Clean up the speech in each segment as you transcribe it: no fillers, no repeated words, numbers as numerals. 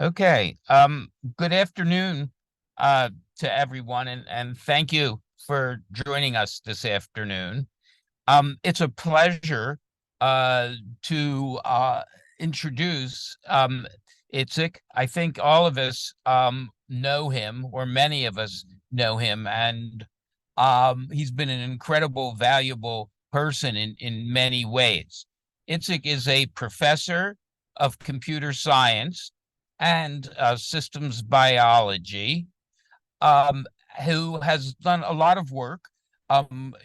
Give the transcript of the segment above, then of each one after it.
Okay. Good afternoon to everyone, and thank you for joining us this afternoon. It's a pleasure to introduce Itsik. I think all of us know him, or many of us know him, and he's been an incredible, valuable person in many ways. Itsik is a professor of computer science and systems biology, um, who has done a lot of work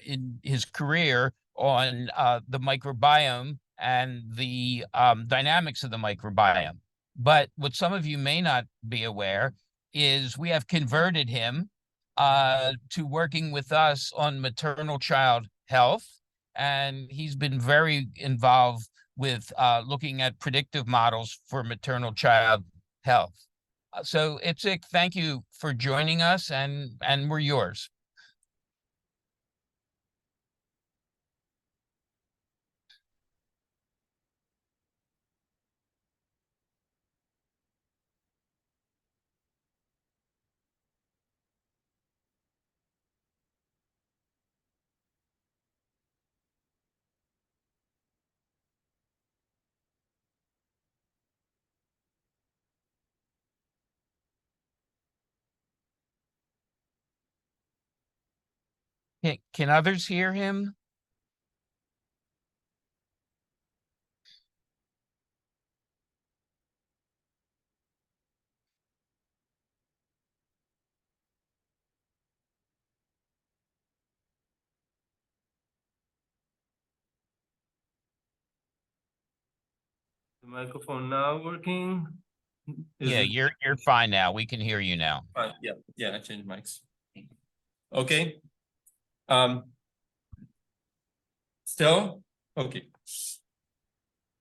in his career on the microbiome and the dynamics of the microbiome. But what some of you may not be aware is we have converted him to working with us on maternal child health. And he's been very involved with looking at predictive models for maternal child health. So Itzik, thank you for joining us, and we're yours. Can others hear him? The microphone now working? Is Yeah, it you're fine now. We can hear you now. fine? Yeah, I changed mics. Okay. Um, Still? Okay.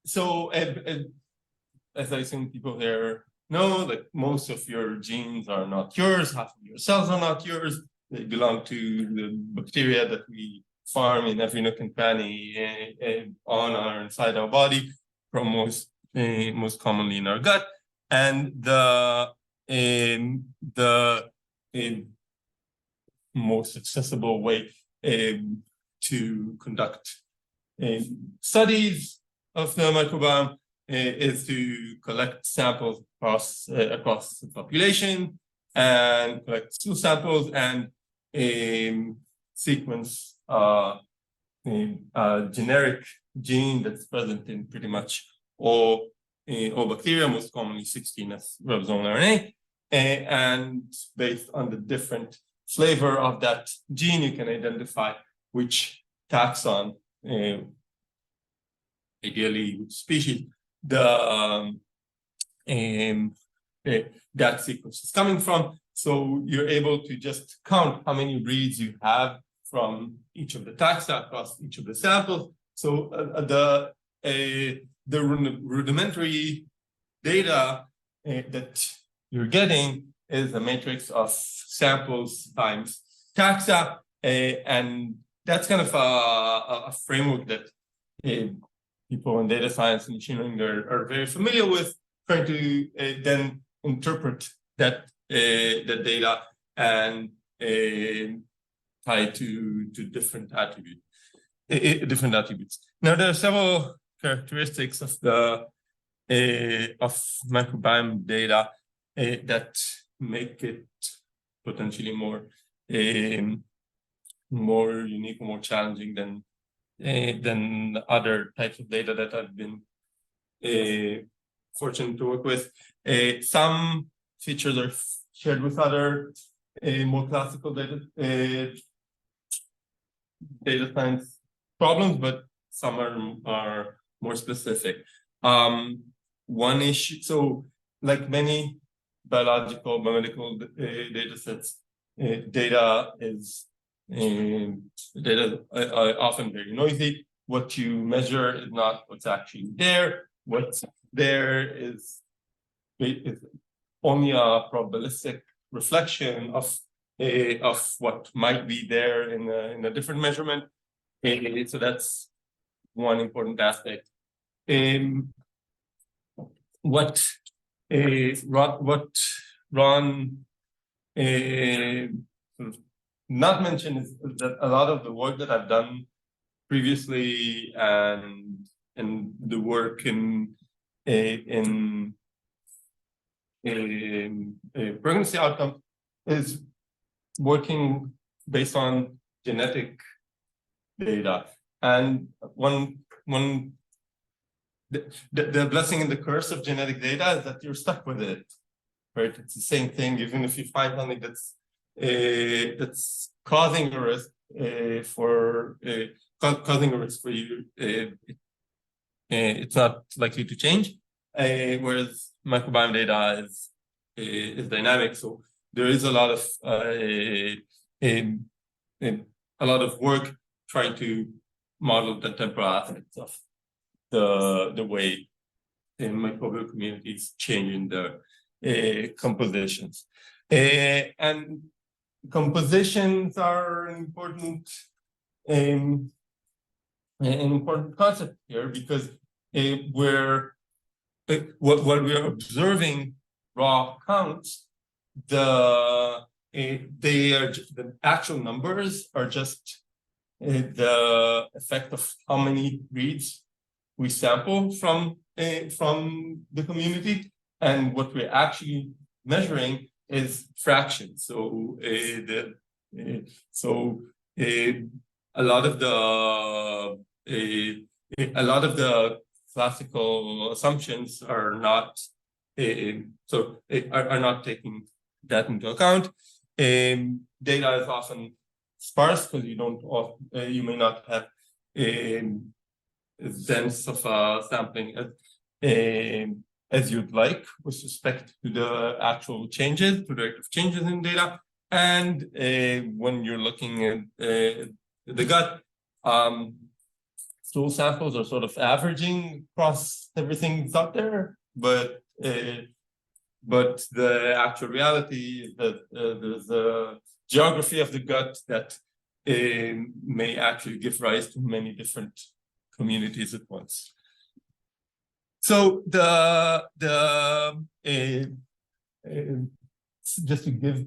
So, as I think people here know, that most of your genes are not yours, half of your cells are not yours. They belong to the bacteria that we farm in every nook and cranny on or inside our body, from most commonly in our gut. And the most accessible way to conduct studies of the microbiome is to collect samples across the population and collect stool samples and sequence a generic gene that's present in pretty much all bacteria, most commonly 16S ribosomal RNA. And based on the different flavor of that gene, you can identify which taxon, ideally which species, that sequence is coming from. So you're able to just count how many reads you have from each of the taxa across each of the samples. So the rudimentary data that you're getting is a matrix of samples times taxa, and that's kind of a framework that people in data science and machine learning are very familiar with, trying to then interpret that data and tie to different attributes. Now, there are several characteristics of the of microbiome data that make it potentially more unique, more challenging than other types of data that I've been fortunate to work with. Some features are shared with other more classical data science problems, but some are more specific. One issue, so like many biological, biomedical data sets, data is often very noisy. What you measure is not what's actually there. What's there is only a probabilistic reflection of what might be there in a different measurement. So that's one important aspect. What what Ron sort of not mentioned is that a lot of the work that I've done previously and the work in pregnancy outcome is working based on genetic data. And the blessing and the curse of genetic data is that you're stuck with it, right? It's the same thing, even if you find something that's causing a risk causing a risk for you, it's not likely to change. Whereas microbiome data is dynamic, so there is a lot of work trying to model the temporal aspects of the way microbial communities change in their compositions. And compositions are an important concept here, because while we're observing raw counts, the actual numbers are just the effect of how many reads we sample from the community, and what we're actually measuring is fractions. So a lot of the classical assumptions are not not taking that into account. Data is often sparse because you may not have as dense of a sampling as you'd like with respect to the actual changes, to the rate of changes in data. And when you're looking at the gut, stool samples are sort of averaging across everything that's out there, but the actual reality is that there's a geography of the gut that may actually give rise to many different communities at once. So just to give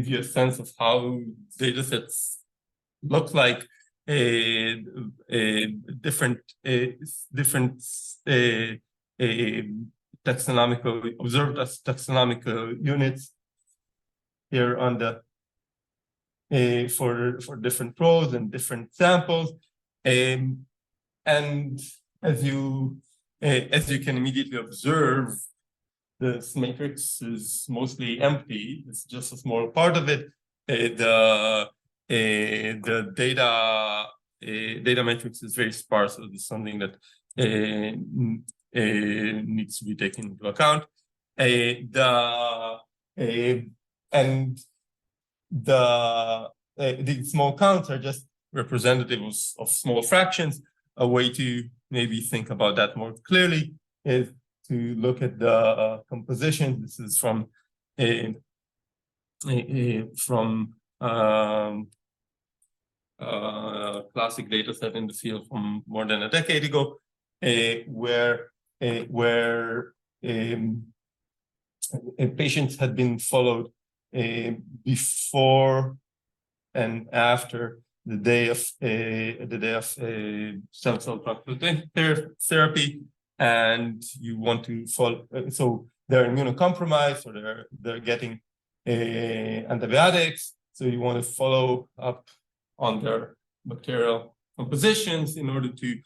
you a sense of how data sets look like, different observed taxonomical units here on the for different rows and different samples, and as you can immediately observe, this matrix is mostly empty. It's just a small part of it. The data matrix is very sparse, so it's something that needs to be taken into account. These small counts are just representatives of small fractions. A way to maybe think about that more clearly is to look at the composition. This is from classic data set in the field from more than a decade ago, where patients had been followed before and after the day of stem cell transplant therapy, and you want to follow. So they're immunocompromised, or they're getting antibiotics. So you want to follow up on their bacterial compositions in order to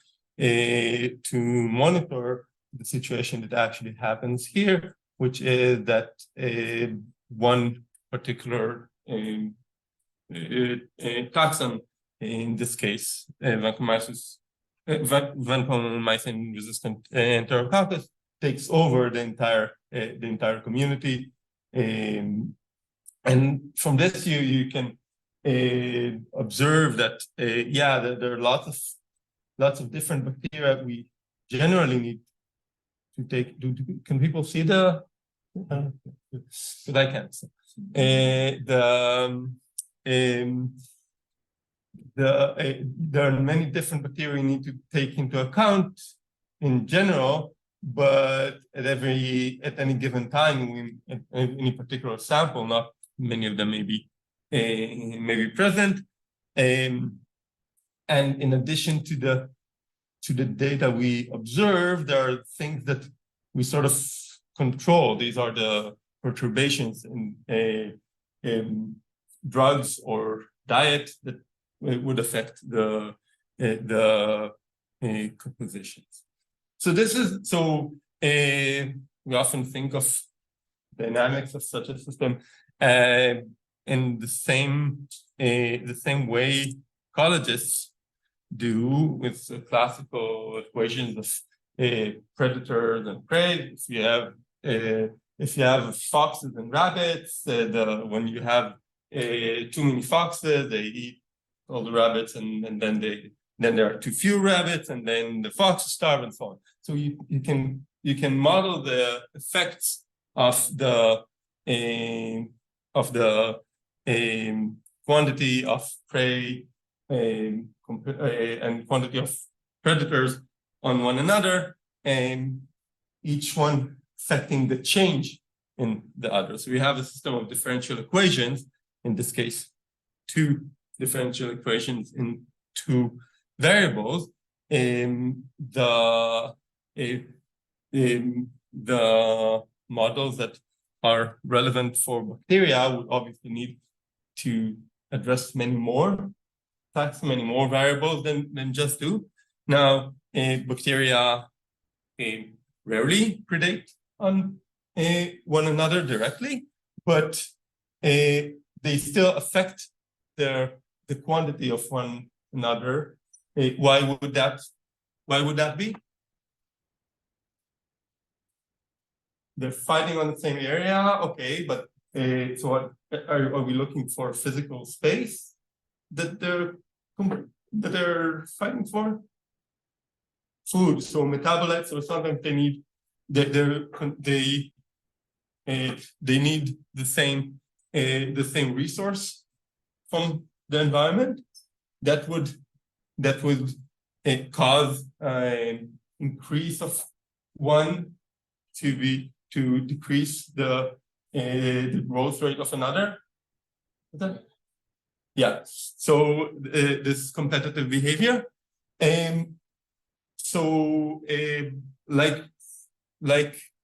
monitor the situation that actually happens here, which is that one particular taxon, in this case, vancomycin-resistant enterococcus, takes over the entire community, and from this you can observe that there are lots of different bacteria we generally need to take. Can people see the? But I can't. There are many different bacteria we need to take into account in general, but at any given time, at any particular sample, not many of them may be present. And in addition to the data we observe, there are things that we sort of control. These are the perturbations in drugs or diet that would affect the compositions. So we often think of dynamics of such a system in the same way ecologists do with classical equations of predators and prey. If you have foxes and rabbits, when you have too many foxes, they eat all the rabbits, and then there are too few rabbits, and then the foxes starve, and so on. So you can model the effects of the quantity of prey and quantity of predators on one another, and each one affecting the change in the other. So we have a system of differential equations, in this case, two differential equations in two variables. The models that are relevant for bacteria would obviously need to address many more variables than just two. Now, bacteria rarely predate on one another directly, but they still affect the quantity of one another. Why would that be? They're fighting on the same area, okay, but so what, are we looking for physical space that they're fighting for? Food, so metabolites, or sometimes they need they need the same resource from the environment that would cause an increase of one to decrease the growth rate of another. Yeah, so this competitive behavior. So like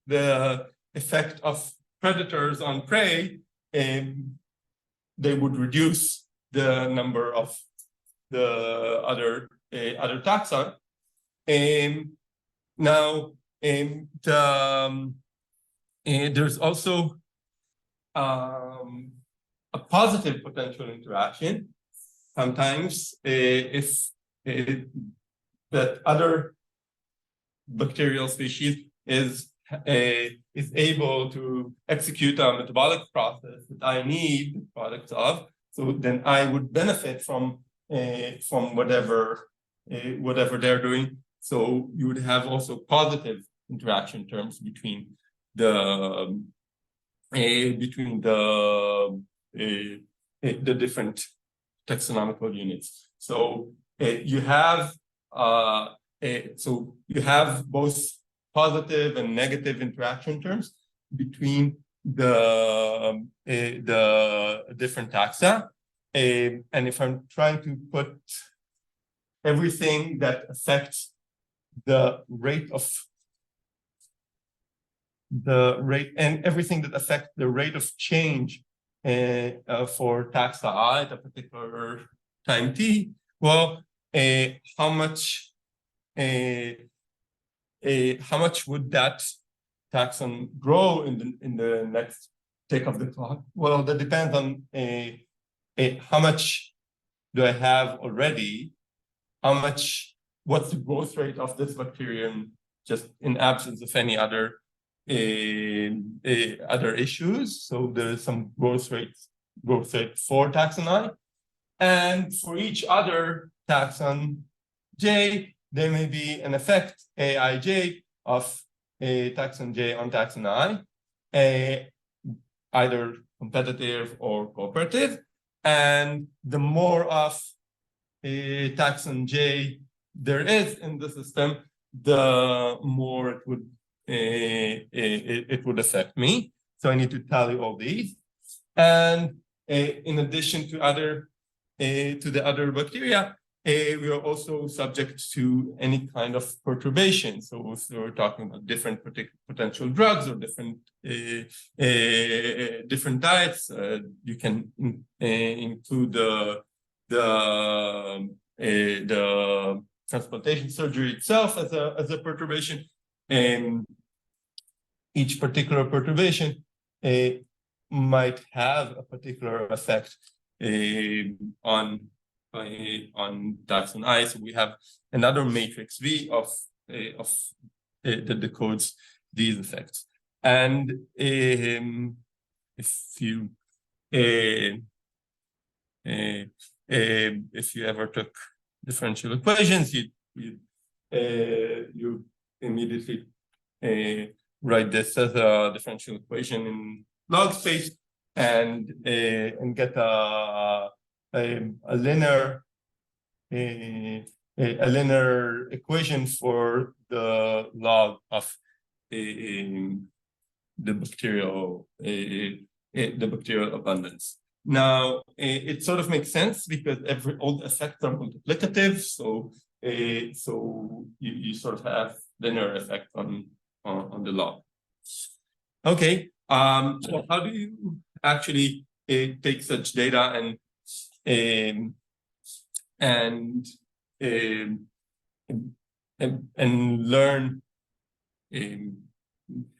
the effect of predators on prey, they would reduce the number of the other taxa. Now, there's also a positive potential interaction. Sometimes, if that other bacterial species is able to execute a metabolic process that I need the products of, so then I would benefit from whatever they're doing. So you would have also positive interaction terms between the different taxonomical units. So you have both positive and negative interaction terms between the different taxa. And if I'm trying to put everything that affects the rate and everything that affects the rate of change for taxa I at a particular time t, well, how much would that taxon grow in the next tick of the clock? Well, that depends on how much do I have already? What's the growth rate of this bacterium, just in absence of any other issues? So there's some growth rate for taxon I, and for each other taxon J, there may be an effect Aij of a taxon J on taxon I, either competitive or cooperative. And the more of a taxon J there is in the system, the more it would it would affect me. So I need to tally all these. And in addition to the other bacteria, we are also subject to any kind of perturbation. So if we're talking about different potential drugs or different diets, you can include the transplantation surgery itself as a perturbation. And each particular perturbation might have a particular effect on taxon I. So we have another matrix V that decodes these effects. And if you ever took differential equations, you immediately write this as a differential equation in log space and get a linear equation for the log of the bacterial abundance. Now it sort of makes sense because all the effects are multiplicative, so you sort of have linear effect on the log. Okay, so how do you actually take such data and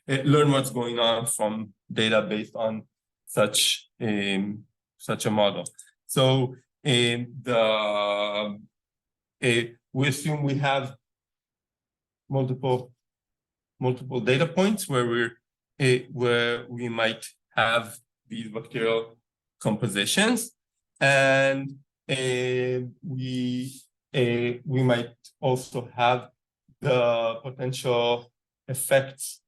learn what's going on from data based on such a model? So we assume we have multiple data points where we might have these bacterial compositions, and we might also have the potential effects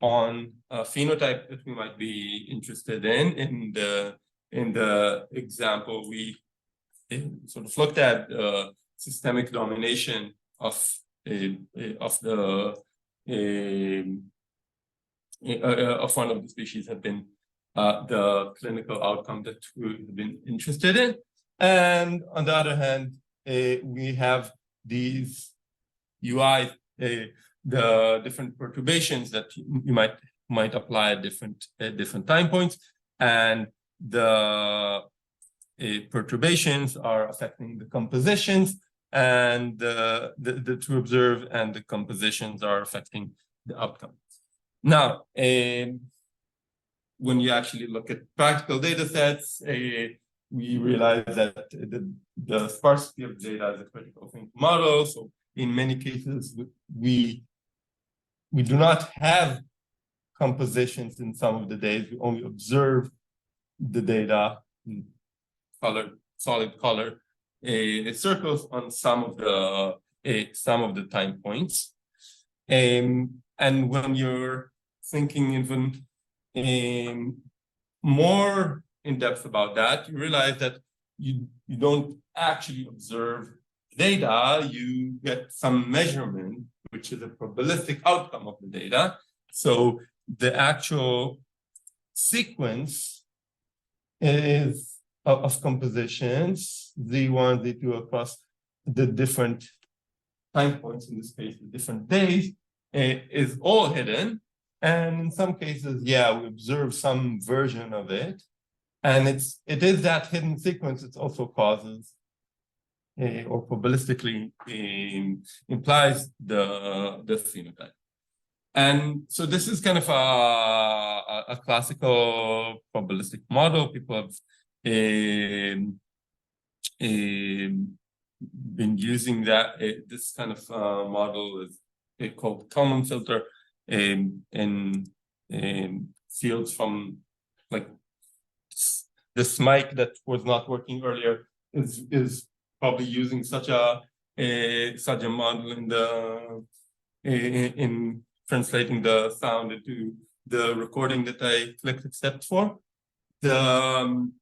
on a phenotype that we might be interested in. In the example, we sort of looked at systemic domination of one of the species have been the clinical outcome that we've been interested in. And on the other hand, we have these UI, the different perturbations that you might apply at different time points, and the perturbations are affecting the compositions, and the to observe and the compositions are affecting the outcome. Now, when you actually look at practical data sets, we realize that the sparsity of data is a critical thing to model. So in many cases, we do not have compositions in some of the days. We only observe the data in solid color circles on some of the time points. And when you're thinking even more in depth about that, you realize that you don't actually observe data, you get some measurement, which is a probabilistic outcome of the data. So the actual sequence is of compositions, Z1, Z2 across the different time points, in this case, the different days, is all hidden. And in some cases, yeah, we observe some version of it. And it is that hidden sequence that also causes or probabilistically implies the phenotype. And so this is kind of a classical probabilistic model. People have been using that. This kind of model is called Kalman filter in fields from like this mic that was not working earlier is probably using such a model in translating the sound into the recording that I clicked accept for. And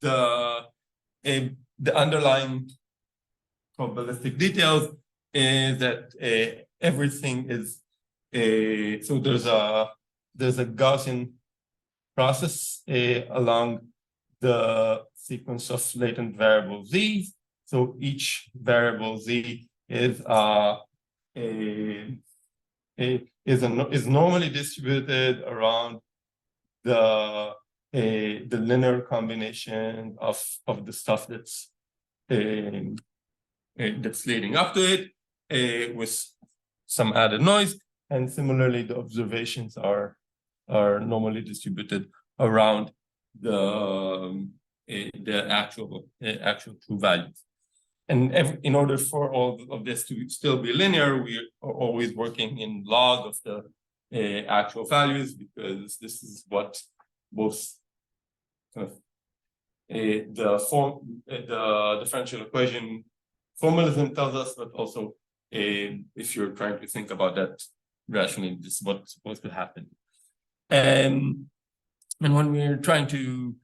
the underlying probabilistic details is that everything is so there's a Gaussian process along the sequence of latent variable z. So each variable z is is normally distributed around the linear combination of the stuff that's leading up to it, with some added noise. And similarly, the observations are normally distributed around the actual true values. And in order for all of this to still be linear, we are always working in log of the actual values, because this is what both kind of the differential equation formalism tells us, but also if you're trying to think about that rationally, this is what's supposed to happen. And when we're trying to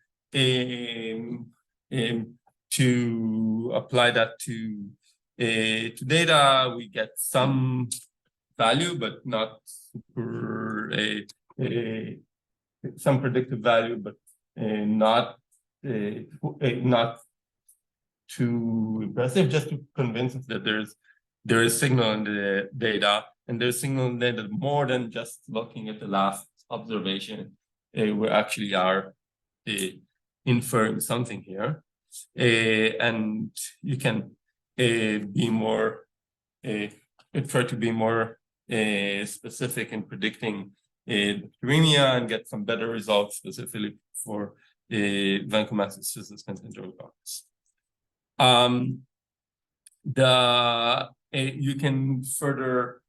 apply that to data, we get some value, but not super some predictive value, but not too impressive, just to convince us that there is signal in the data, and there's signal in the data more than just looking at the last observation. We actually are inferring something here, and you can be more try to be more specific in predicting bacteremia and get some better results specifically for vancomycin resistant enterococcus. You can further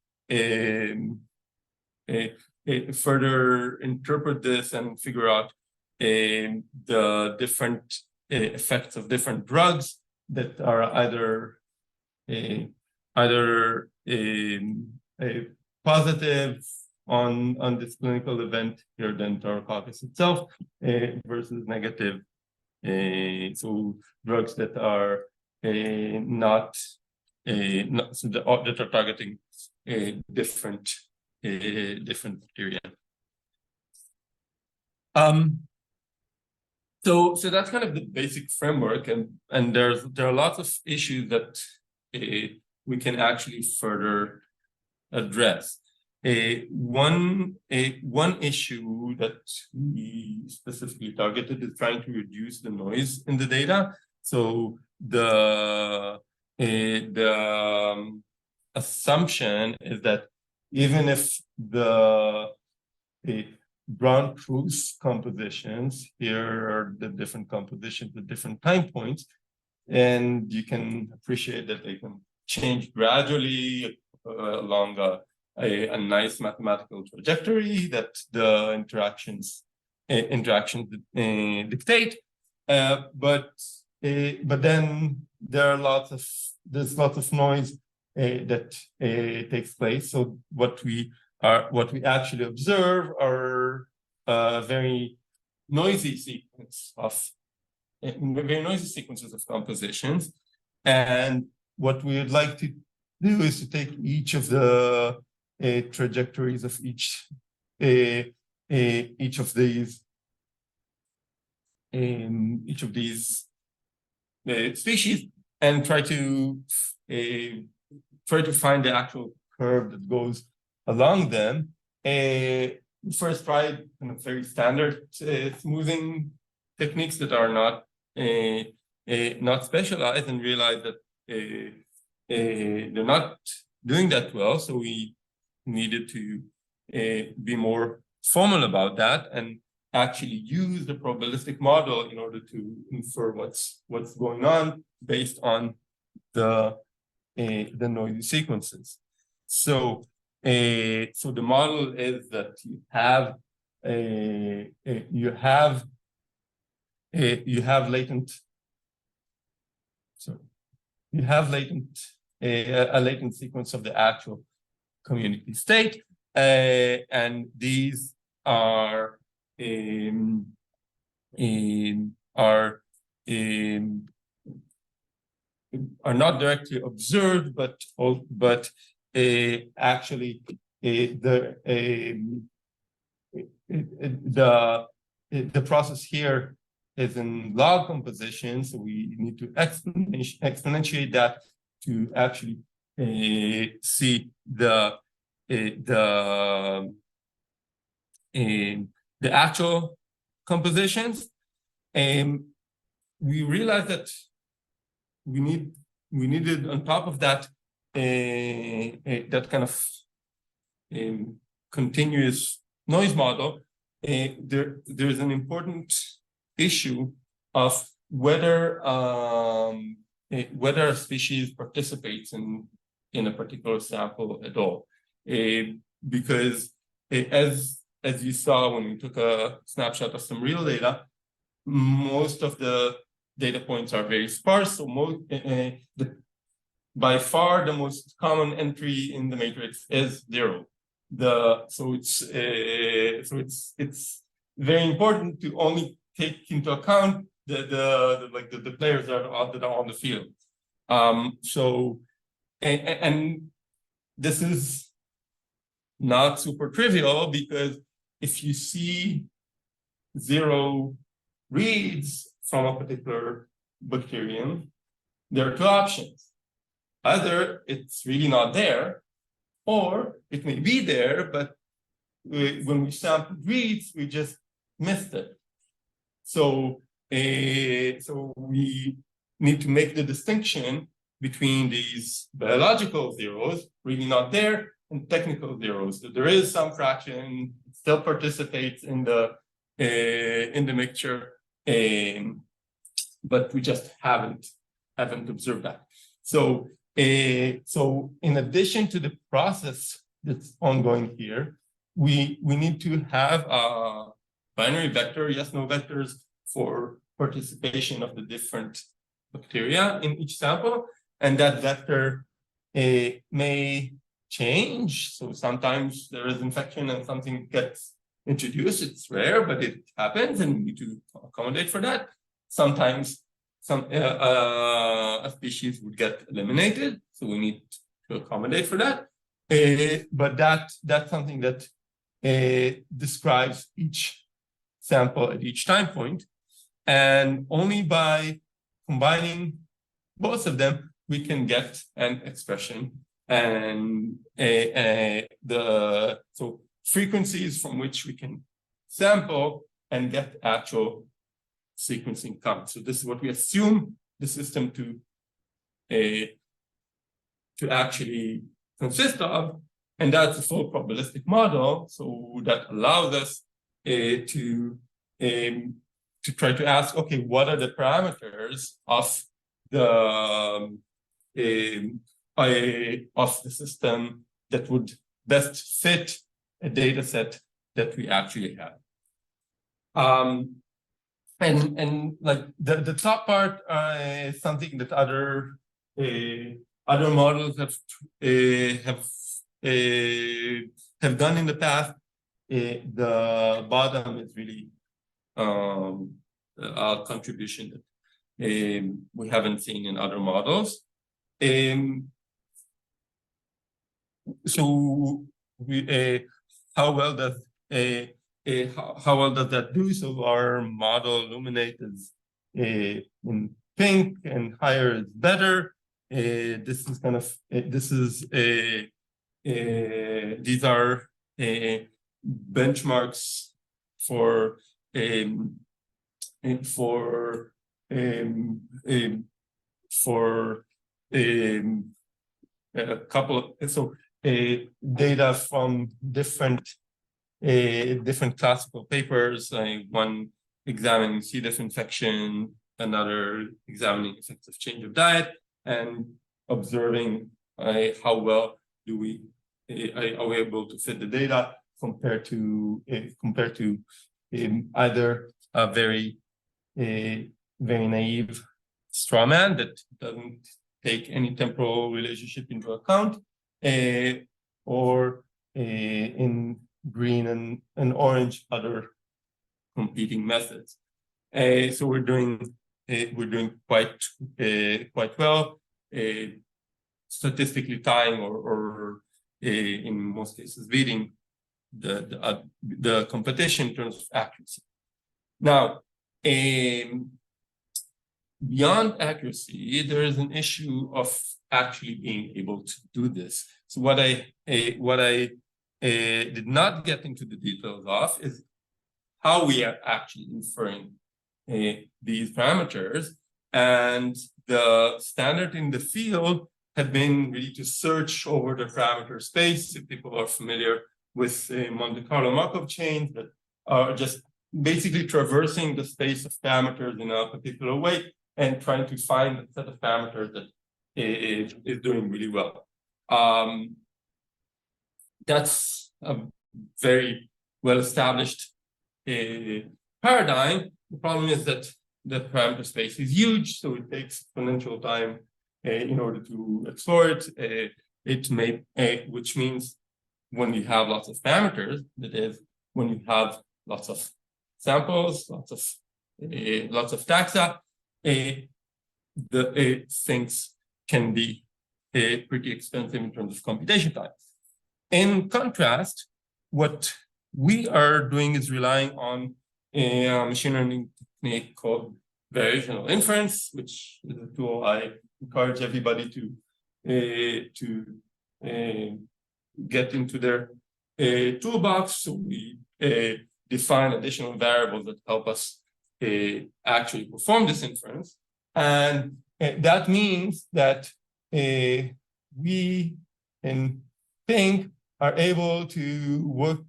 further interpret this and figure out the different effects of different drugs that are either positive on this clinical event here, the enterococcus itself, versus negative. So drugs that are not so that are targeting different bacteria. So that's kind of the basic framework, and there are lots of issues that we can actually further address. One issue that we specifically targeted is trying to reduce the noise in the data. So the assumption is that even if the brown truth compositions, here are the different compositions at different time points, and you can appreciate that they can change gradually along a nice mathematical trajectory that the interactions dictate, but then there's lots of noise that takes place. So what we actually observe are very noisy sequences of compositions, and what we would like to do is to take each of the trajectories of each of these species and try to find the actual curve that goes along them. First tried kind of very standard smoothing techniques that are not specialized, and realized that they're not doing that well. So we needed to be more formal about that and actually use the probabilistic model in order to infer what's going on based on the noisy sequences. So the model is that you have a latent sequence of the actual community state, and these are not directly observed, but actually the process here is in log composition, so we need to exponentiate that to actually see the actual compositions. And we realized that we needed on top of that that kind of continuous noise model. There's an important issue of whether whether a species participates in a particular sample at all, because as you saw when we took a snapshot of some real data, most of the data points are very sparse. So by far the most common entry in the matrix is 0. So it's very important to only take into account the players that are on the field. And this is not super trivial, because if you see 0 reads from a particular bacterium, there are 2 options. Either it's really not there, or it may be there, but when we sampled reads, we just missed it. So we need to make the distinction between these biological zeros, really not there, and technical zeros. So there is some fraction, it still participates in the mixture, but we just haven't observed that. So in addition to the process that's ongoing here, we need to have a binary vector, yes, no vectors, for participation of the different bacteria in each sample, and that vector may change. So sometimes there is infection and something gets introduced. It's rare, but it happens, and we need to accommodate for that. Sometimes a species would get eliminated, so we need to accommodate for that. But that's something that describes each sample at each time point, and only by combining both of them we can get an expression, and so frequencies from which we can sample and get actual sequencing count. So this is what we assume the system to actually consist of, and that's a full probabilistic model. So that allows us to try to ask, okay, what are the parameters of the system that would best fit a data set that we actually have. And like the top part is something that other models have done in the past. The bottom is really a contribution that we haven't seen in other models. So how well does that do? So our model Illuminate is in pink, and higher is better. This is kind of these are benchmarks for a couple of data from different classical papers, one examining C. diff infection, another examining effects of change of diet, and observing how well are we able to fit the data compared to either a very naive straw man that doesn't take any temporal relationship into account, or in green and orange other competing methods. So we're doing quite well. statistically tying or in most cases beating the competition in terms of accuracy. Now, beyond accuracy, there is an issue of actually being able to do this. So what I did not get into the details of is how we are actually inferring these parameters. And the standard in the field had been really to search over the parameter space. If people are familiar with Monte Carlo Markov chains that are just basically traversing the space of parameters in a particular way and trying to find a set of parameters that is doing really well. That's a very well-established paradigm. The problem is that the parameter space is huge, so it takes exponential time in order to explore it. Which means when you have lots of parameters, that is, when you have lots of samples, lots of taxa, the things can be pretty expensive in terms of computation time. In contrast, what we are doing is relying on a machine learning technique called variational inference, which is a tool I encourage everybody to get into their toolbox. So we define additional variables that help us actually perform this inference. And that means that we are able to work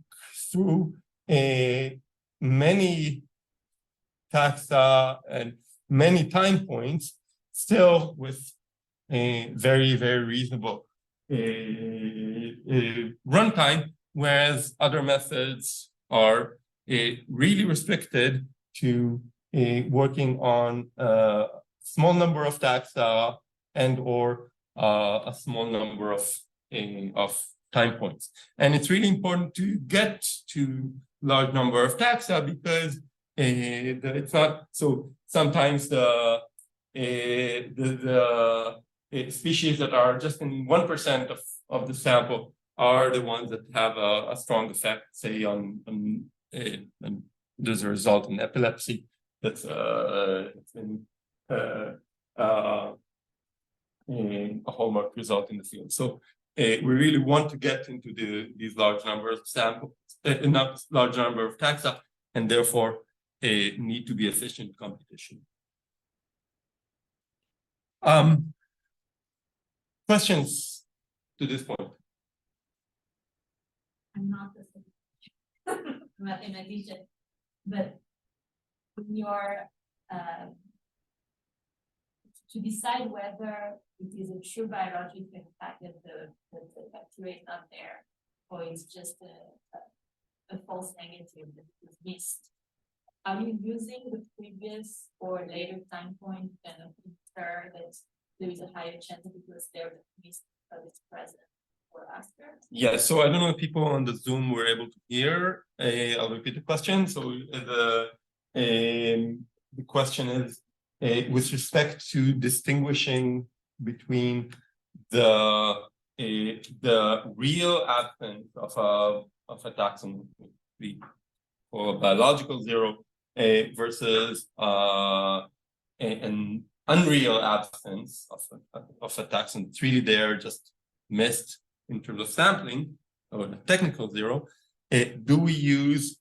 through many taxa and many time points still with a very, very reasonable runtime, whereas other methods are really restricted to working on a small number of taxa and or a small number of time points. And it's really important to get to large number of taxa because it's not so. Sometimes the species that are just in 1% of the sample are the ones that have a strong effect, say on there's a result in epilepsy that's been a hallmark result in the field. So we really want to get into these large numbers of samples, not large number of taxa, and therefore need to be efficient computation. Questions to this point? I'm not a mathematician, but when you're to decide whether it is a true biological fact that the bacteria is not there, or it's just a false negative that is missed, are you using the previous or later time point and infer that there is a higher chance that it was there that missed but it's present or after? Yeah, so I don't know if people on the Zoom were able to hear. I'll repeat the question. So the question is with respect to distinguishing between the real absence of a taxon or a biological zero versus an unreal absence of a taxon. It's really there, just missed in terms of sampling, or the technical zero. Do we use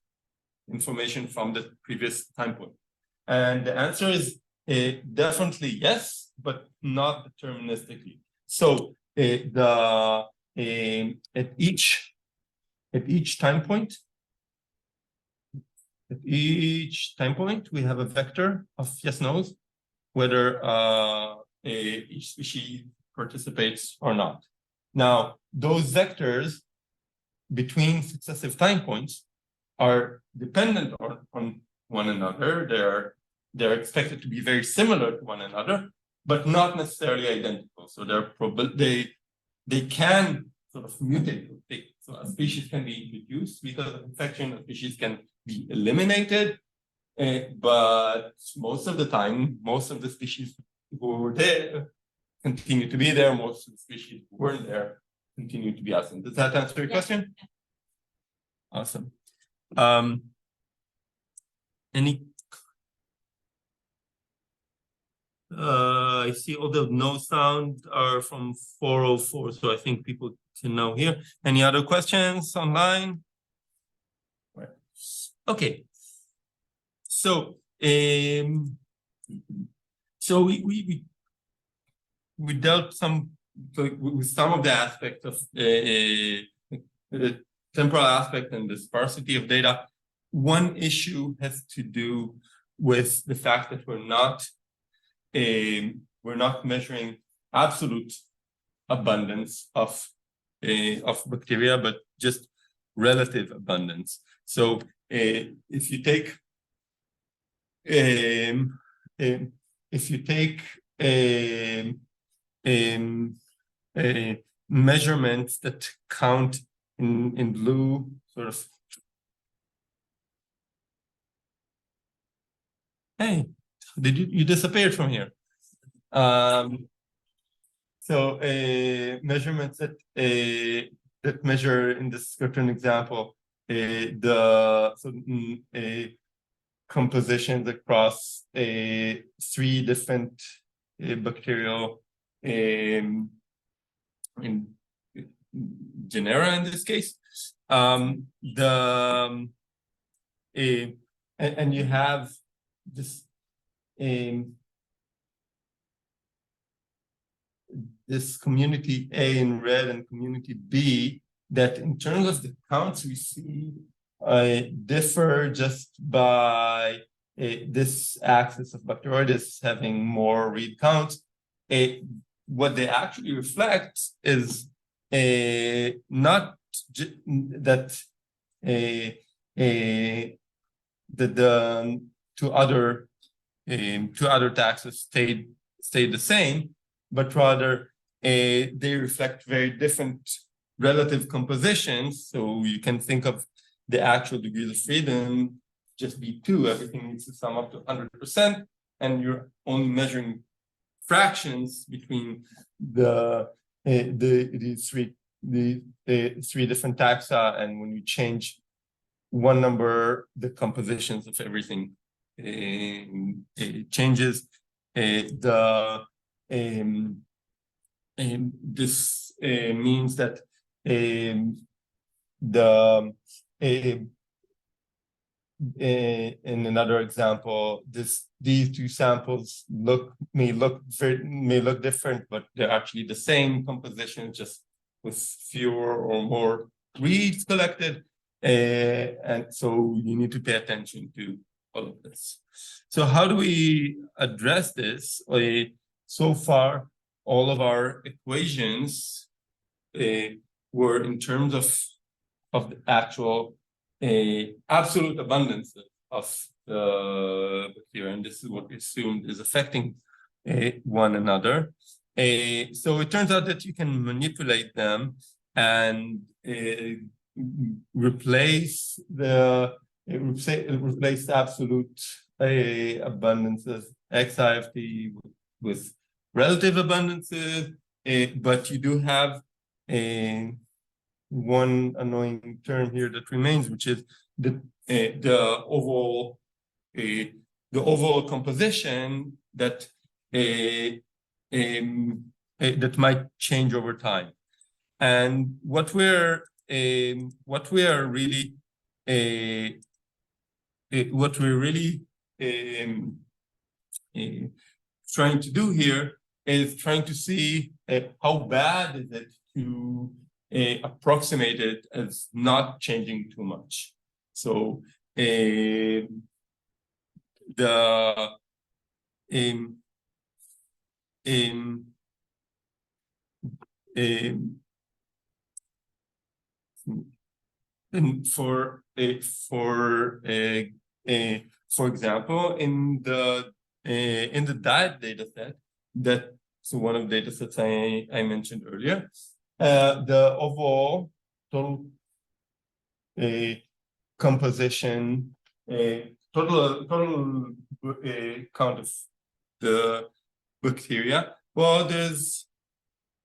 information from the previous time point? And the answer is definitely yes, but not deterministically. So at each time point, we have a vector of yes/nos, whether each species participates or not. Now, those vectors between successive time points are dependent on one another. They're expected to be very similar to one another, but not necessarily identical. So they can sort of mutate. So a species can be introduced because of infection. A species can be eliminated, but most of the time, most of the species who were there continue to be there. Most of the species who weren't there continue to be absent. Does that answer your Yeah. question? Awesome. Any? I see all the no sound are from 404, so I think people can know here. Any other questions online? Right. Okay. So, so we dealt with some of the aspects of the temporal aspect and the sparsity of data. One issue has to do with the fact that we're not measuring absolute abundance of bacteria, but just relative abundance. So if you take measurements that count in blue, sort of. Hey, you disappeared from here? So measurements that measure in this certain example compositions across 3 different bacterial in genera in this case. And you have this this community A in red and community B that in terms of the counts we see differ just by this axis of Bacteroides having more read counts. What they actually reflect is not that the two other taxes stayed the same, but rather they reflect very different relative compositions. So you can think of the actual degrees of freedom just be 2. Everything needs to sum up to 100%, and you're only measuring fractions between the 3 different taxa, and when you change one number, the compositions of everything changes. This means that in another example, these 2 samples may look different, but they're actually the same composition, just with fewer or more reads collected. And so you need to pay attention to all of this. So how do we address this? So far, all of our equations were in terms of the actual absolute abundance of the bacteria, and this is what we assumed is affecting one another. So it turns out that you can manipulate them and replace the absolute abundances XIFT with relative abundances, but you do have one annoying term here that remains, which is the overall composition that that might change over time. And what we are really trying to do here is trying to see how bad is it to approximate it as not changing too much. So and for example, in the diet data set, so one of the data sets I mentioned earlier, the overall total composition, total count of the bacteria Well, there's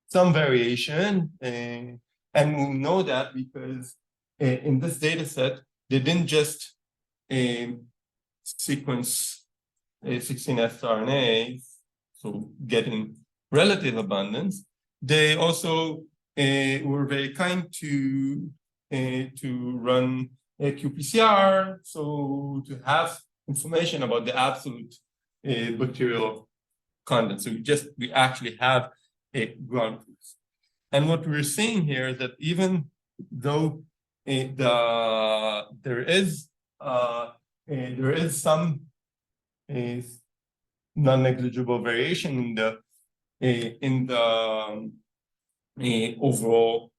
some variation, and we know that because in this data set, they didn't just sequence 16S RNAs, so getting relative abundance. They also were very kind to run a qPCR, so to have information about the absolute bacterial content. So we actually have a ground truth. And what we're seeing here is that even though there is some non-negligible variation in the overall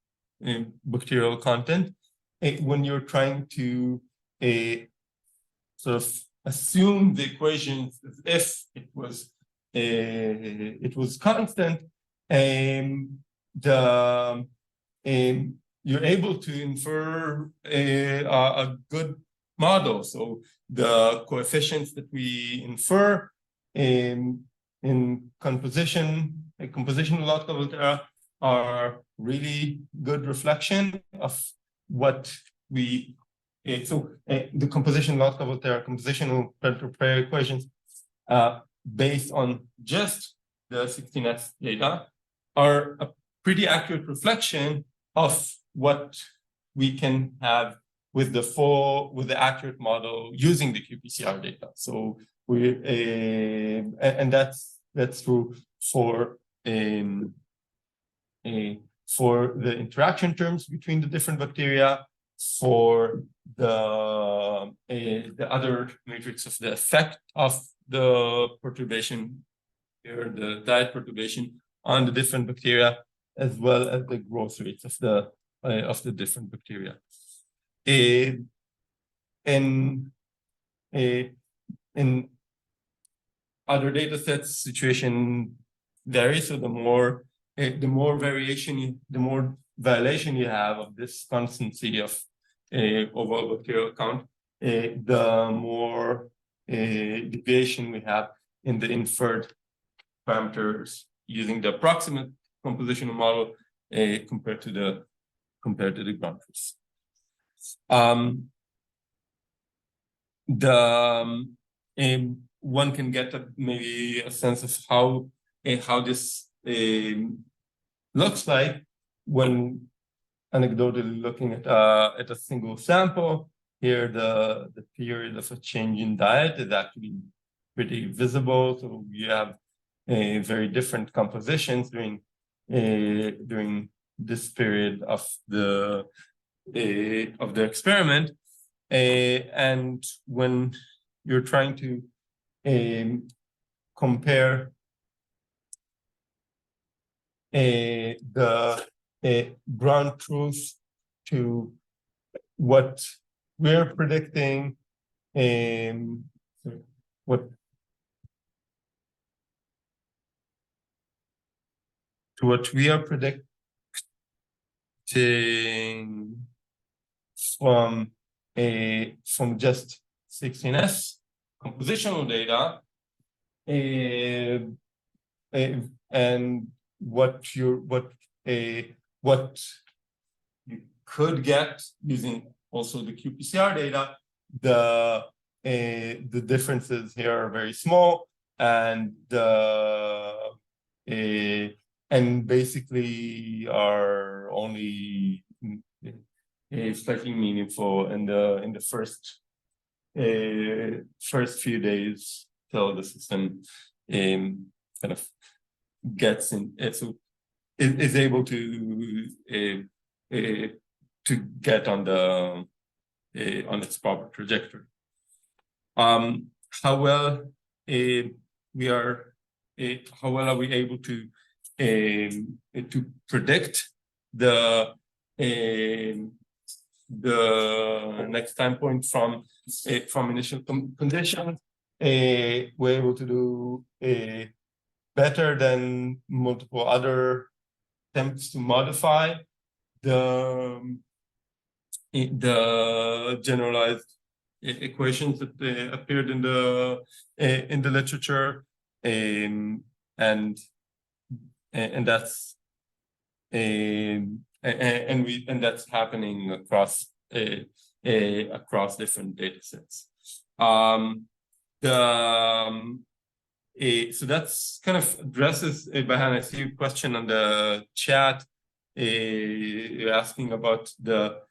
bacterial content, when you're trying to sort of assume the equations as if it was constant, you're able to infer a good model. So the coefficients that we infer in compositional lot level are really good reflection of what we the composition lot level compositional pair equations based on just the 16S data are a pretty accurate reflection of what we can have with the accurate model using the qPCR data. So and that's true for the interaction terms between the different bacteria, for the other matrix of the effect of the perturbation here, the diet perturbation on the different bacteria, as well as the growth rates of the different bacteria. In other data sets, situation varies. So the more variation, the more violation you have of this constancy of overall bacterial count, the more deviation we have in the inferred parameters using the approximate compositional model compared to the ground truth. One can get maybe a sense of how this looks like when anecdotally looking at a single sample. Here, the period of a change in diet is actually pretty visible. So you have very different compositions during this period of the experiment, and when you're trying to compare the ground truth to what we're predicting, what we are predicting from just 16S compositional data, and what you could get using also the qPCR data, the differences here are very small, and basically are only slightly meaningful in the first few days till the system kind of gets in, so is able to get on its proper trajectory. How well are we able to predict the next time point from initial conditions? We're able to do better than multiple other attempts to modify the generalized equations that appeared in the literature, and and that's and that's happening across across different data sets. So that's kind of addresses, Bahan, I see a question on the chat, asking about the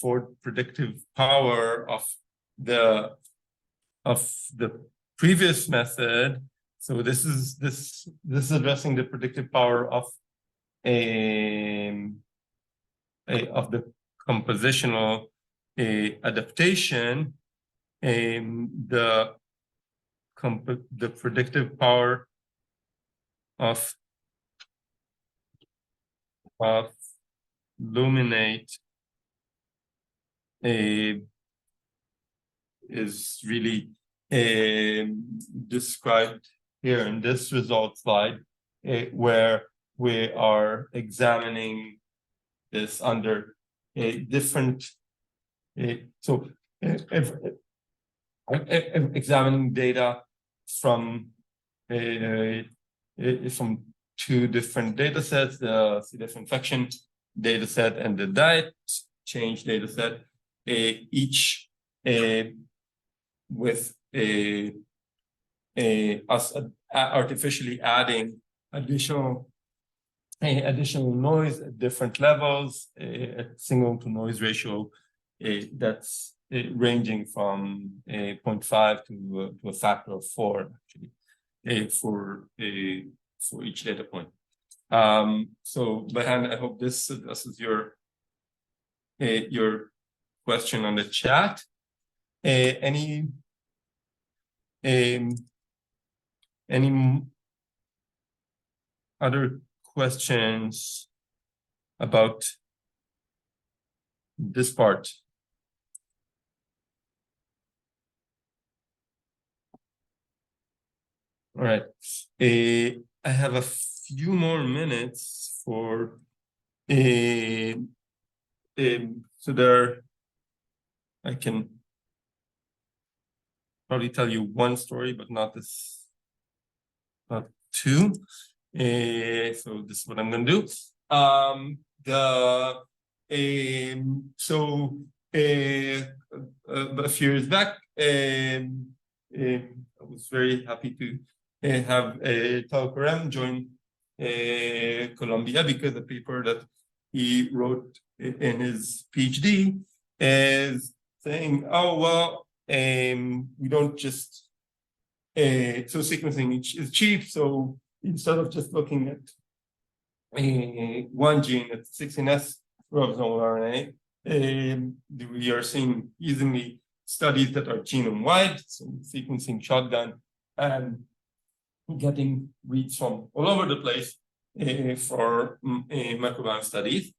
forward predictive power of the previous method. So this is addressing the predictive power of the compositional adaptation, the predictive power of Luminate is really described here in this result slide, where we are examining this under a different, examining data from two different data sets, the C. diff infection data set and the diet change data set, each with us artificially adding additional noise at different levels, at signal to noise ratio that's ranging from 0.5 to a factor of 4 actually, for each data point. So Bahan, I hope this addresses your question on the chat. Any other questions about this part? All right. I have a few more minutes for so there I can probably tell you one story, but not two. So this is what I'm going to do. A few years back, I was very happy to have Tal Karem join Columbia, because the paper that he wrote in his PhD is saying, oh, well, we don't just, so sequencing is cheap. So instead of just looking at one gene at 16S ribosomal RNA, we are seeing easily studies that are genome wide, so sequencing shotgun and getting reads from all over the place for microbiome studies.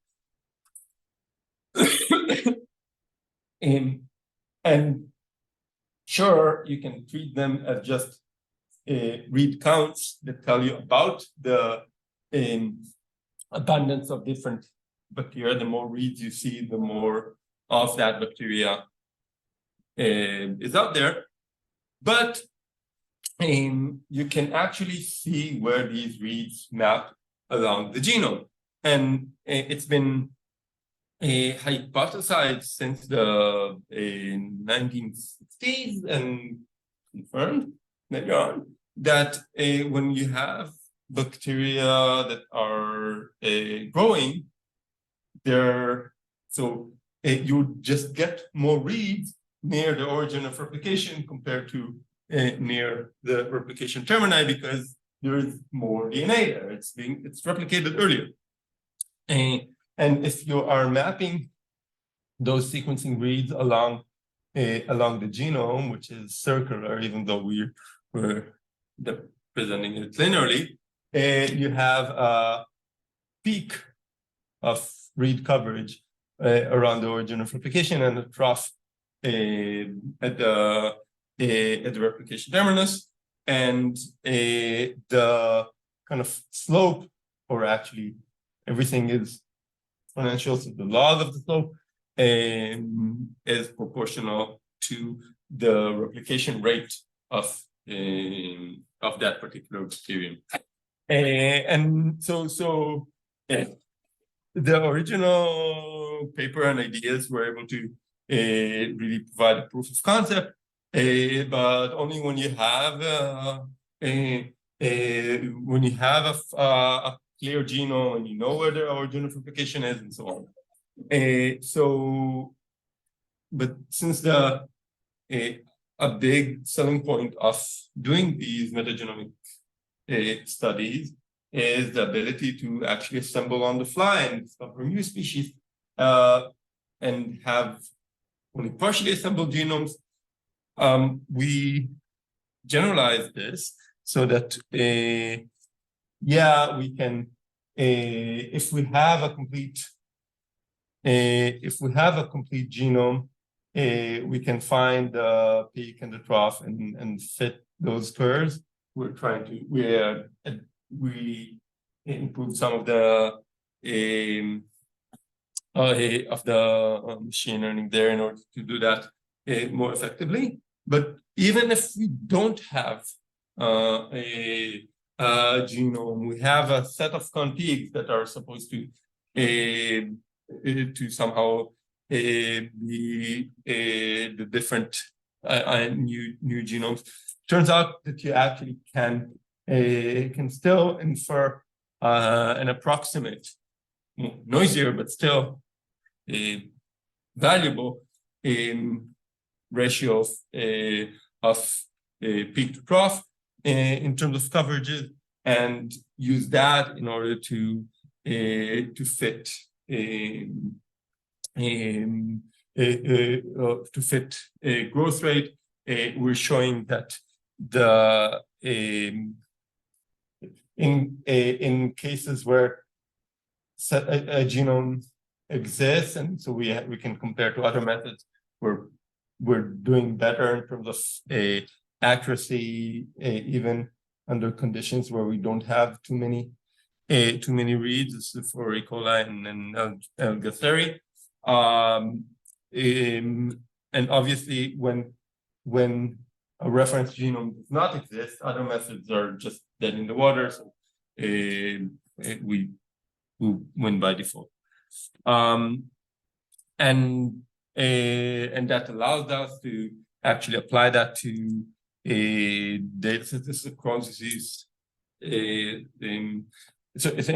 And sure, you can treat them as just read counts that tell you about the abundance of different bacteria. The more reads you see, the more of that bacteria is out there. But you can actually see where these reads map along the genome. And it's been hypothesized since the 1960s and confirmed later on that when you have bacteria that are growing, you just get more reads near the origin of replication compared to near the replication termini, because there is more DNA there. It's replicated earlier. And if you are mapping those sequencing reads along the genome, which is circular, even though we're presenting it linearly, you have a peak of read coverage around the origin of replication and a trough at the replication terminus, and the kind of slope, or actually everything is exponential, so the log of the slope is proportional to the replication rate of that particular bacterium. And so the original paper and ideas were able to really provide a proof of concept, but only when you have a clear genome and you know where the origin of replication is and so on. But since a big selling point of doing these metagenomic studies is the ability to actually assemble on the fly and discover new species and have only partially assembled genomes. We generalize this so that we can if we have a complete genome, we can find the peak and the trough and fit those curves. We're trying to we improve some of the machine learning there in order to do that more effectively. But even if we don't have a genome, we have a set of contigs that are supposed to somehow be the different new genomes. Turns out that you actually can still infer an approximate, noisier but still valuable ratio of peak to trough in terms of coverages, and use that in order to fit a growth rate. We're showing that in cases where a genome exists, and so we can compare to other methods, we're doing better in terms of accuracy, even under conditions where we don't have too many reads. This is for E. coli and Gasseri. And obviously, when a reference genome does not exist, other methods are just dead in the water. So we win by default. And that allows us to actually apply that to data sets. This is a Crohn's disease. So it's an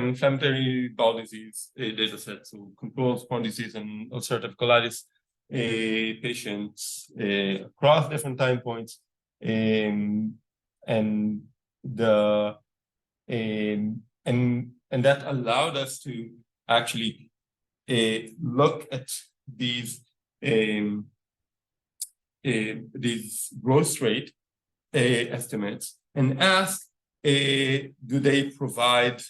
inflammatory bowel disease data set. So controls Crohn's disease and ulcerative colitis patients across different time points, and that allowed us to actually look at these growth rate estimates and ask, do they provide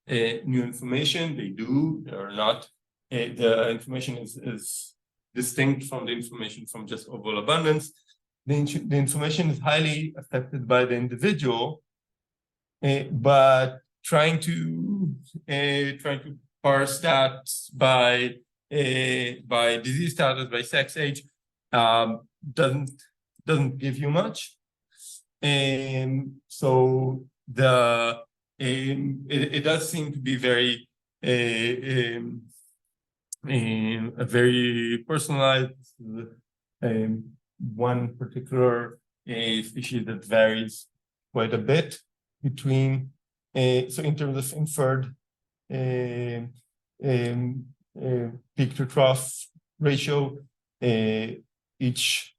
new information? They do or not. The information is distinct from the information from just overall abundance. The information is highly affected by the individual, but trying to parse that by disease status, by sex, age, doesn't give you much. So it does seem to be very a very personalized one particular species that varies quite a bit between so in terms of inferred peak to trough ratio, each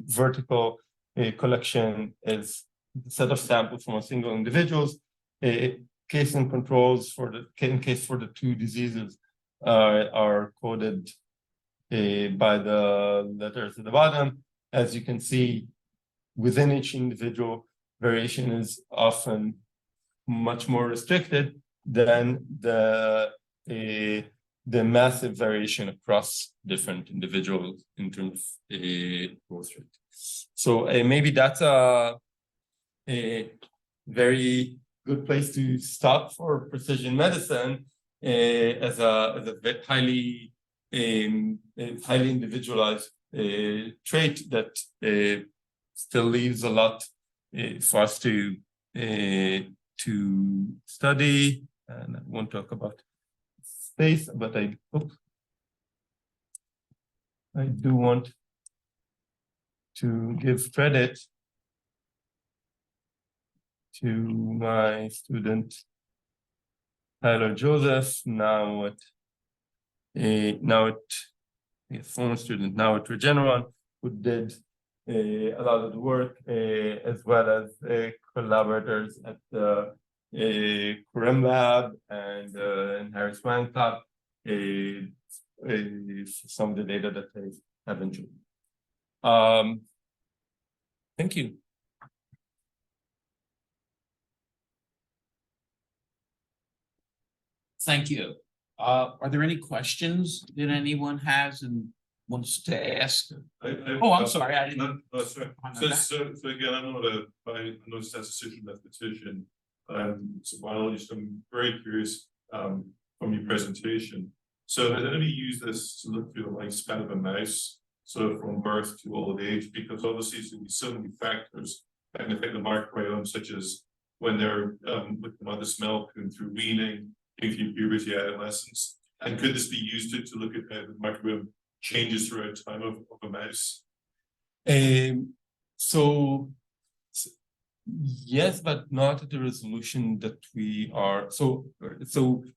vertical collection is a set of samples from a single individuals. Case and controls for the two diseases are coded by the letters at the bottom. As you can see, within each individual, variation is often much more restricted than the massive variation across different individuals in terms of growth rate. So maybe that's a very good place to stop for precision medicine as a highly individualized trait that still leaves a lot for us to study. And I won't talk about space, but I do want to give credit to my student Tyler Joseph, now at a former student, now at Regeneron, who did a lot of the work, as well as collaborators at the Kurem Lab and Harris Wang Lab, some of the data that I have enjoyed. Thank you. Thank you. Are there any questions that anyone has and wants to ask? Oh, I'm sorry, I didn't. No, sorry. So again, I'm not I know statistician, mathematician. So biologist, I'm very curious from your presentation. So has anybody used this to look through the lifespan of a mouse, sort of from birth to old age? Because obviously there's going to be so many factors that can affect the microbiome, such as when they're with the mother's milk and through weaning, through puberty, adolescence. And could this be used to look at how the microbiome changes throughout time of a mouse? So yes, but not at the resolution that we are. So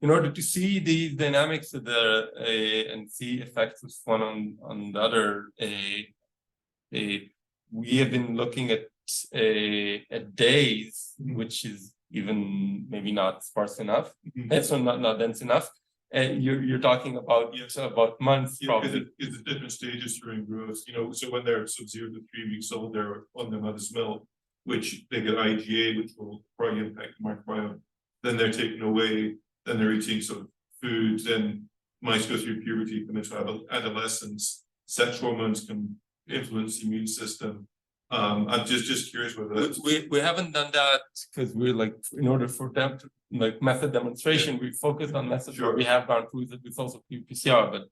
in order to see these dynamics of and see effects of one on the other, we have been looking at days, which is even maybe not sparse enough. So not dense enough. You're talking about about months, probably. Is the different stages during growth, so when they're 0 to 3 weeks old, they're on their mother's milk, which they get IgA, which will probably impact the microbiome. Then they're taken away, then they're eating some foods, then mice go through puberty, come into adolescence, sex hormones can influence the immune system. I'm just curious whether we haven't done that because we're like, in order for them to like method demonstration, we focused on methods where we have gone through the results of PCR, but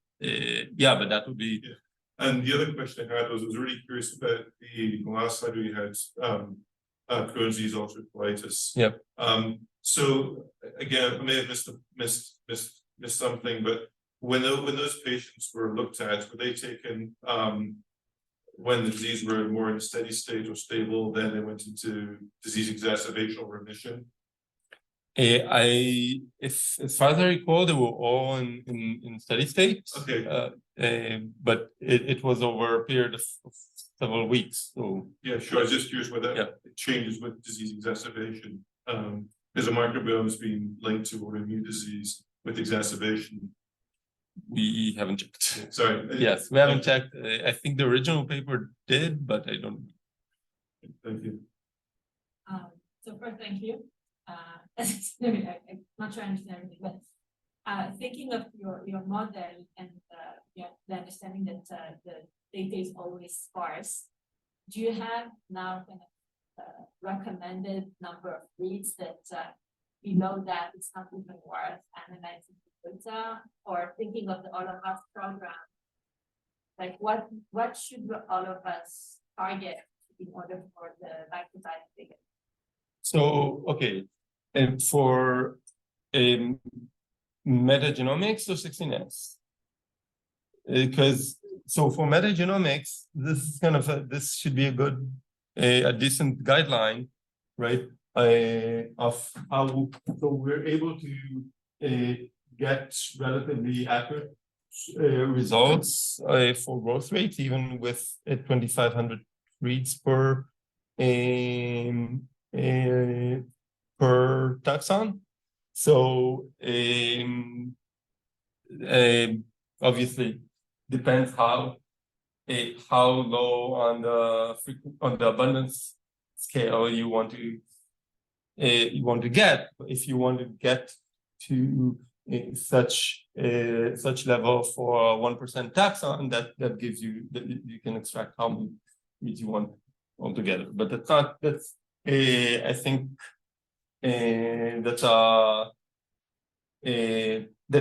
but that would be. Yeah. And the other question I had was really curious about the last slide we had, Crohn's disease, ulcerative colitis. Yep. So again, I may have missed something, but when those patients were looked at, were they taken when the disease were more in a steady state or stable, then they went into disease exacerbation or remission? As far as I recall, they were all in steady state. Okay. But it was over a period of several weeks. So yeah, sure. I was just curious whether it changes with disease exacerbation. Because the microbiome is being linked to autoimmune disease with exacerbation. We haven't checked. Sorry. Yes, we haven't checked. I think the original paper did, but I don't. Thank you. So first, thank you. I'm not sure I understand everything, but thinking of your model and the understanding that the data is always sparse, do you have now kind of recommended number of reads that below that it's not even worth analyzing the data? Or thinking of the All of Us program, like what should all of us target in order for the microbiome figure? So okay. And for metagenomics or 16S, because so for metagenomics, this is kind of this should be a decent guideline, right? Of how we're able to get relatively accurate results for growth rates, even with 2,500 reads per taxon. So obviously depends how low on the abundance scale you want to get. If you want to get to such level for 1% taxon, that gives you you can extract how many reads you want altogether. But that's I think that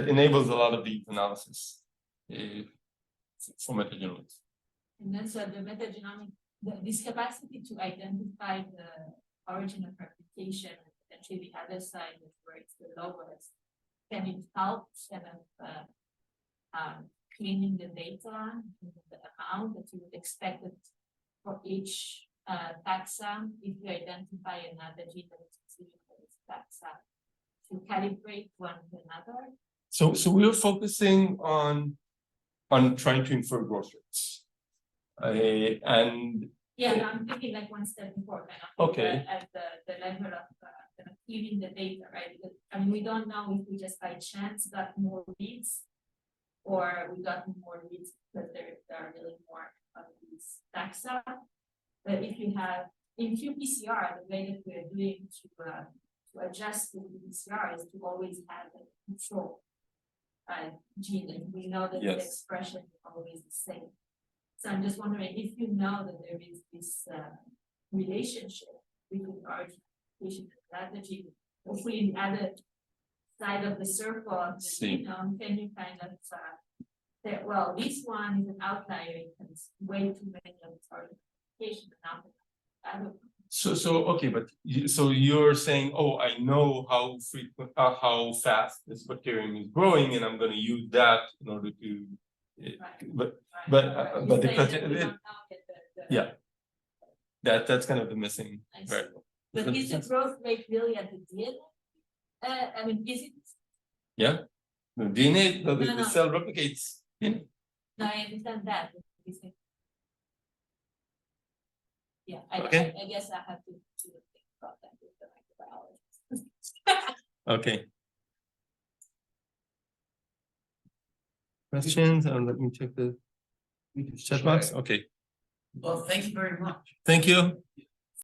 enables a lot of these analysis for metagenomics. And then so the metagenomic, this capacity to identify the origin of replication, and potentially the other side where it's the lowest, can it help kind of cleaning the data, the amount that you would expect it for each taxa, if you identify another gene that is specific for this taxa, to calibrate one to another? So we're focusing on trying to infer growth rates. And Yeah, no, I'm thinking like one step before, kind of. Okay. At the level of kind of cleaning the data, right? Because, I mean, we don't know if we just by chance got more reads, or we got more reads because there are really more of these taxa. But if you have in qPCR, the way that we're doing to adjust the qPCR is to always have a control gene, and we know that the Yes. expression is always the same. So I'm just wondering if you know that there is this relationship between origin and strategy, hopefully the other side of the circle of the See. genome, can you kind of say, well, this one is an outlier, it's way too many of its orientation, and not the other one. so okay, but so you're saying, oh, I know how frequent, how fast this bacterium is growing, and I'm going to use that in order to. Right. But Right. but the You're saying question, that we don't know yet the- yeah, that's kind of the missing I see. variable. But is the growth rate really at the DNA? I mean, is it? Yeah, the DNA, the No. cell replicates. In, No, I understand that. but is it- Yeah, Okay. I guess I have to think about that with the microbiologist. okay. Questions? Let me check the chat box. Okay, Well, thank you very much. thank you.